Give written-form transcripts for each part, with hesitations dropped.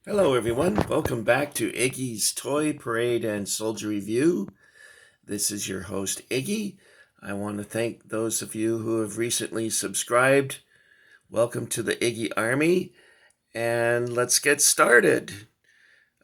Hello, everyone. Welcome back to Iggy's Toy Parade and Soldier Review. This is your host, Iggy. I want to thank those of you who have recently subscribed. Welcome to the Iggy Army, and let's get started.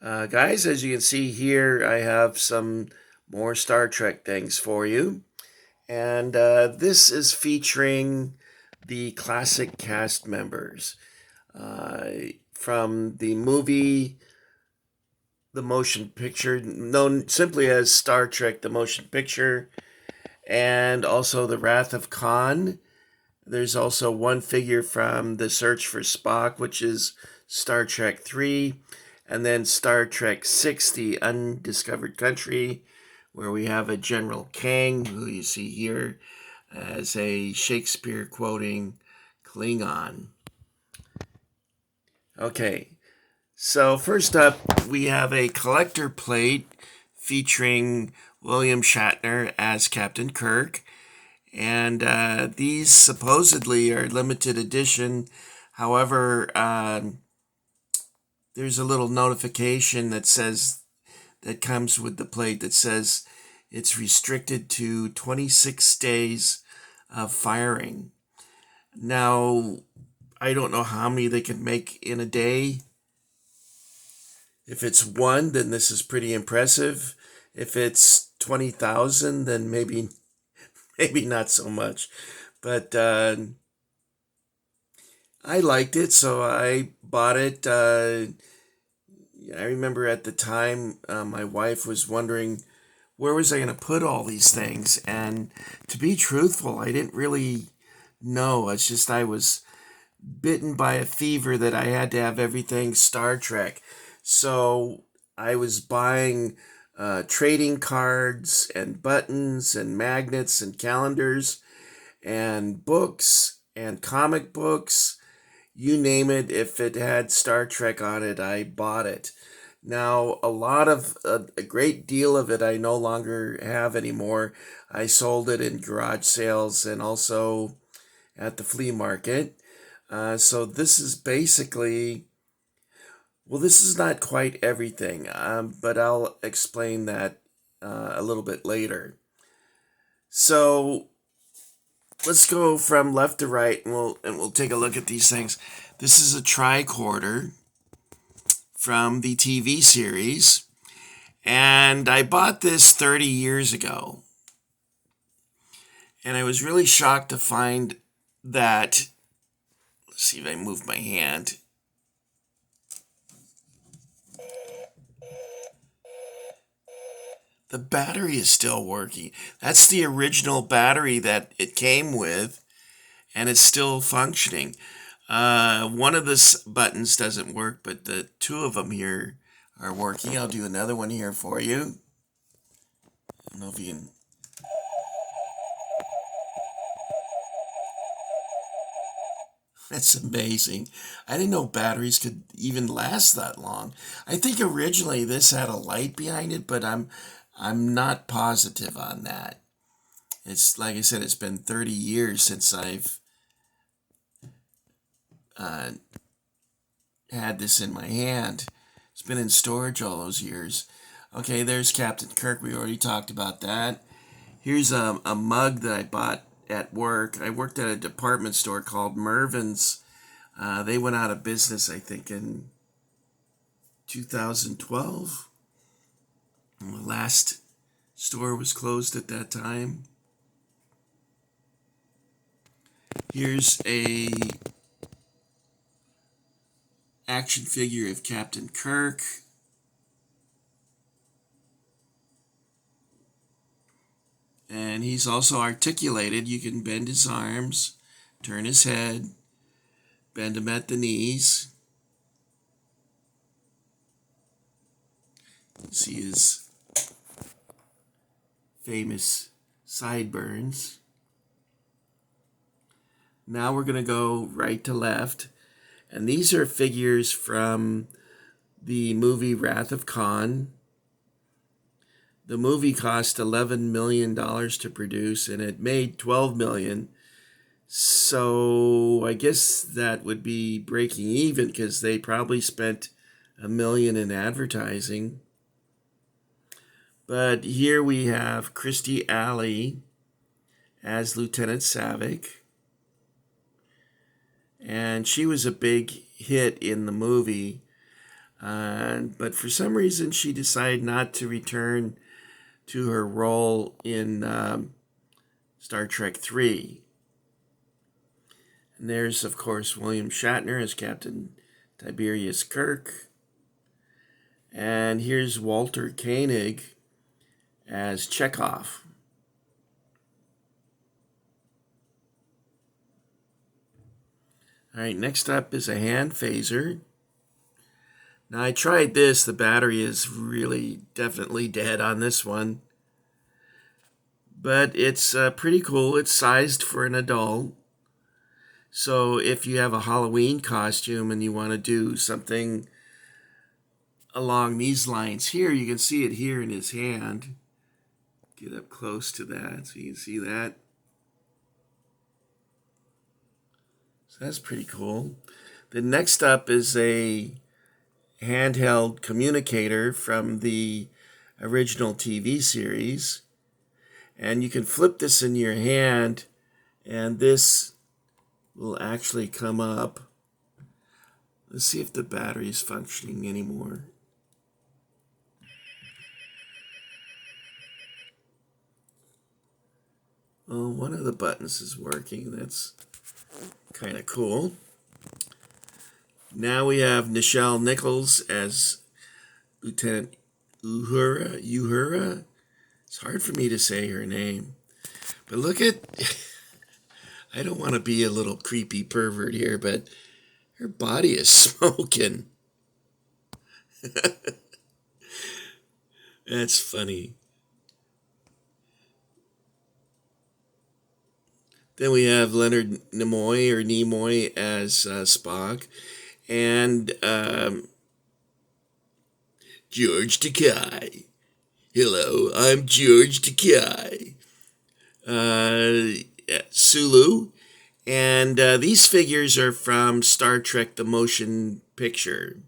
Guys, as you can see here, I have some more Star Trek things for you. And this is featuring the classic cast members uh, from the movie the motion picture, known simply as Star Trek the Motion Picture, and also The Wrath of Khan. There's also one figure from The Search for Spock, which is Star Trek 3, and then Star Trek 6, The Undiscovered Country, where we have a General Kang, who you see here as a Shakespeare quoting Klingon. Okay, so first up, we have a collector plate featuring William Shatner as Captain Kirk, and these supposedly are limited edition. However, there's a little notification that comes with the plate that says it's restricted to 26 days of firing. Now, I don't know how many they can make in a day. If it's one, then this is pretty impressive. If it's 20,000, then maybe not so much. But I liked it, so I bought it. I remember at the time, my wife was wondering where was I going to put all these things, and to be truthful, I didn't really know. It's just I was bitten by a fever that I had to have everything Star Trek. So I was buying trading cards and buttons and magnets and calendars and books and comic books. You name it, if it had Star Trek on it, I bought it. Now, a great deal of it I no longer have anymore. I sold it in garage sales and also at the flea market. So this is basically, well, this is not quite everything, but I'll explain that a little bit later. So let's go from left to right, and we'll take a look at these things. This is a tricorder from the TV series, and I bought this 30 years ago, and I was really shocked to find that. Let's see if I move my hand. The battery is still working. That's the original battery that it came with, and it's still functioning. One of the buttons doesn't work, but the two of them here are working. I'll do another one here for you. I don't know if you can. That's amazing. I didn't know batteries could even last that long. I think originally this had a light behind it, but I'm not positive on that. It's like I said, it's been 30 years since I've uh, had this in my hand. It's been in storage all those years. Okay, there's Captain Kirk. We already talked about that. Here's a mug that I bought at work. I worked at a department store called Mervin's. They went out of business, I think, in 2012. And the last store was closed at that time. Here's a action figure of Captain Kirk. And he's also articulated. You can bend his arms, turn his head, bend him at the knees. You see his famous sideburns. Now we're going to go right to left. And these are figures from the movie Wrath of Khan. The movie cost $11 million to produce, and it made $12 million. So I guess that would be breaking even because they probably spent million in advertising. But here we have Christy Alley as Lieutenant Savick. And she was a big hit in the movie. But for some reason, she decided not to return to her role in Star Trek 3. And there's, of course, William Shatner as Captain Tiberius Kirk. And here's Walter Koenig as Chekhov. All right, next up is a hand phaser. Now, I tried this. The battery is really definitely dead on this one. But it's pretty cool. It's sized for an adult. So if you have a Halloween costume and you want to do something along these lines here, you can see it here in his hand. Get up close to that so you can see that. So that's pretty cool. The next up is a handheld communicator from the original TV series. And you can flip this in your hand, and this will actually come up. Let's see if the battery is functioning anymore. Oh, one of the buttons is working. That's kind of cool. Now we have Nichelle Nichols as Lieutenant Uhura. It's hard for me to say her name. But look at... I don't want to be a little creepy pervert here, but her body is smoking. That's funny. Then we have Leonard Nimoy as Spock, and George Takei. Hello, I'm George Takei. Sulu, and these figures are from Star Trek: The Motion Picture.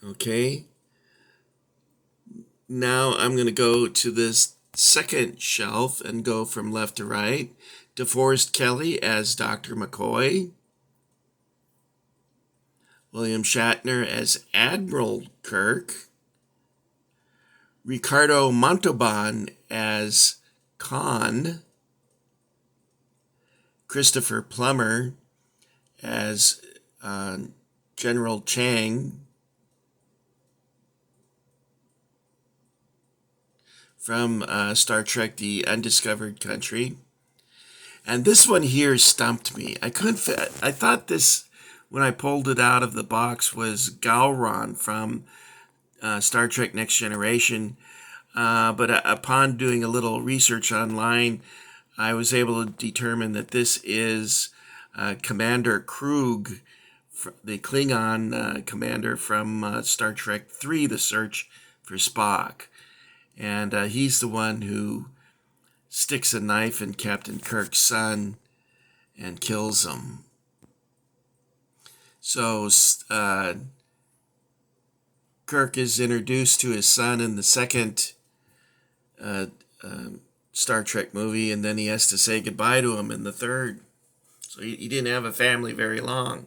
Okay. Now I'm going to go to this second shelf and go from left to right. DeForest Kelley as Dr. McCoy. William Shatner as Admiral Kirk. Ricardo Montalban as Khan. Christopher Plummer as General Chang. From Star Trek: The Undiscovered Country. And this one here stumped me. I thought this, when I pulled it out of the box, was Gowron from Star Trek: Next Generation. But upon doing a little research online, I was able to determine that this is Commander Krug, the Klingon commander from Star Trek 3, The Search for Spock. And he's the one who sticks a knife in Captain Kirk's son and kills him. So Kirk is introduced to his son in the second Star Trek movie, and then he has to say goodbye to him in the third. So he didn't have a family very long.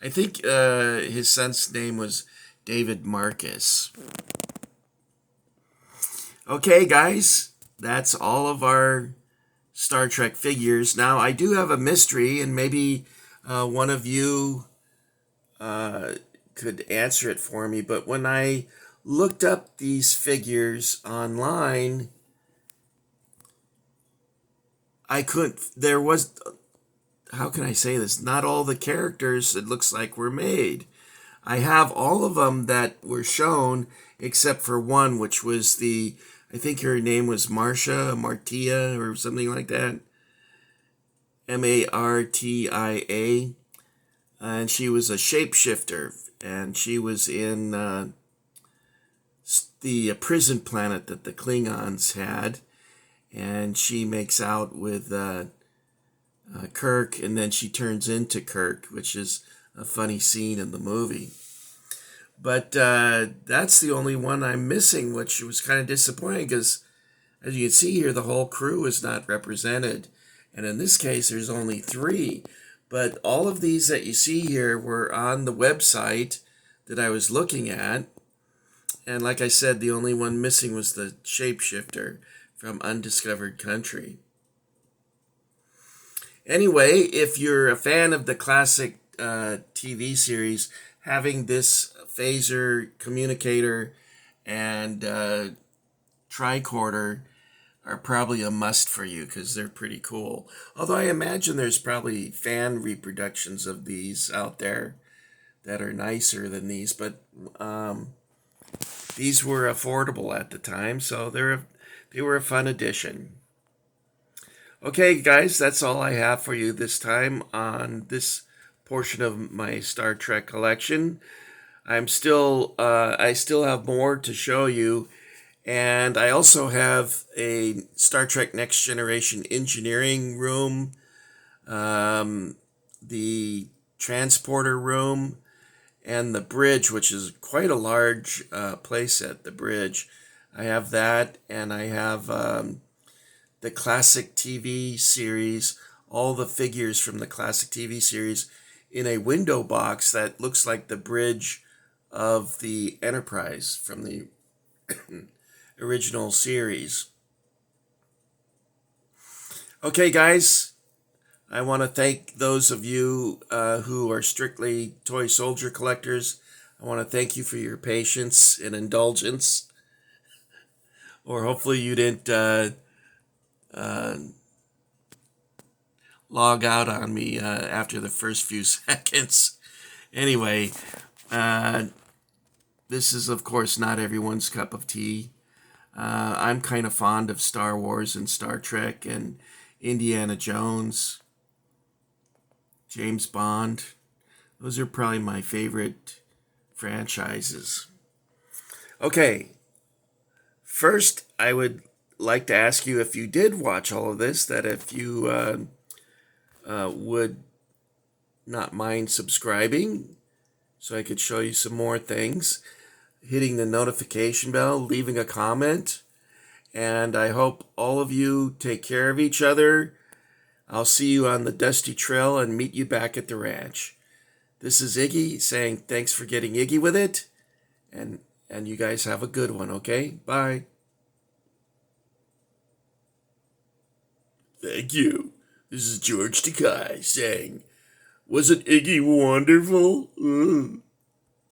I think his son's name was David Marcus. Okay, guys, that's all of our Star Trek figures. Now, I do have a mystery, and maybe one of you could answer it for me. But when I looked up these figures online, I couldn't, there was, how can I say this? Not all the characters, it looks like, were made. I have all of them that were shown, except for one, which was I think her name was Martia, or something like that. Martia. And she was a shapeshifter, and she was in the prison planet that the Klingons had, and she makes out with Kirk, and then she turns into Kirk, which is a funny scene in the movie. But that's the only one I'm missing, which was kind of disappointing because, as you can see here, the whole crew is not represented. And in this case, there's only three. But all of these that you see here were on the website that I was looking at. And like I said, the only one missing was the shapeshifter from Undiscovered Country. Anyway, if you're a fan of the classic TV series, having this phaser communicator and tricorder are probably a must for you because they're pretty cool. Although I imagine there's probably fan reproductions of these out there that are nicer than these, but these were affordable at the time, so they were a fun addition. Okay, guys, that's all I have for you this time on this portion of my Star Trek collection. I still have more to show you, and I also have a Star Trek Next Generation engineering room, the transporter room, and the bridge, which is quite a large place at the bridge. I have that, and I have the classic TV series, all the figures from the classic TV series in a window box that looks like the bridge of the Enterprise from the original series. Okay, guys, I want to thank those of you who are strictly toy soldier collectors. I want to thank you for your patience and indulgence. Or hopefully you didn't log out on me after the first few seconds. Anyway, this is, of course, not everyone's cup of tea. I'm kind of fond of Star Wars and Star Trek and Indiana Jones, James Bond. Those are probably my favorite franchises. Okay, first, I would like to ask you, if you did watch all of this, that if you would not mind subscribing so I could show you some more things, hitting the notification bell, leaving a comment, and I hope all of you take care of each other. I'll see you on the dusty trail and meet you back at the ranch. This is Iggy saying thanks for getting Iggy with it, and you guys have a good one, okay? Bye. Thank you. This is George Takei saying, wasn't Iggy wonderful?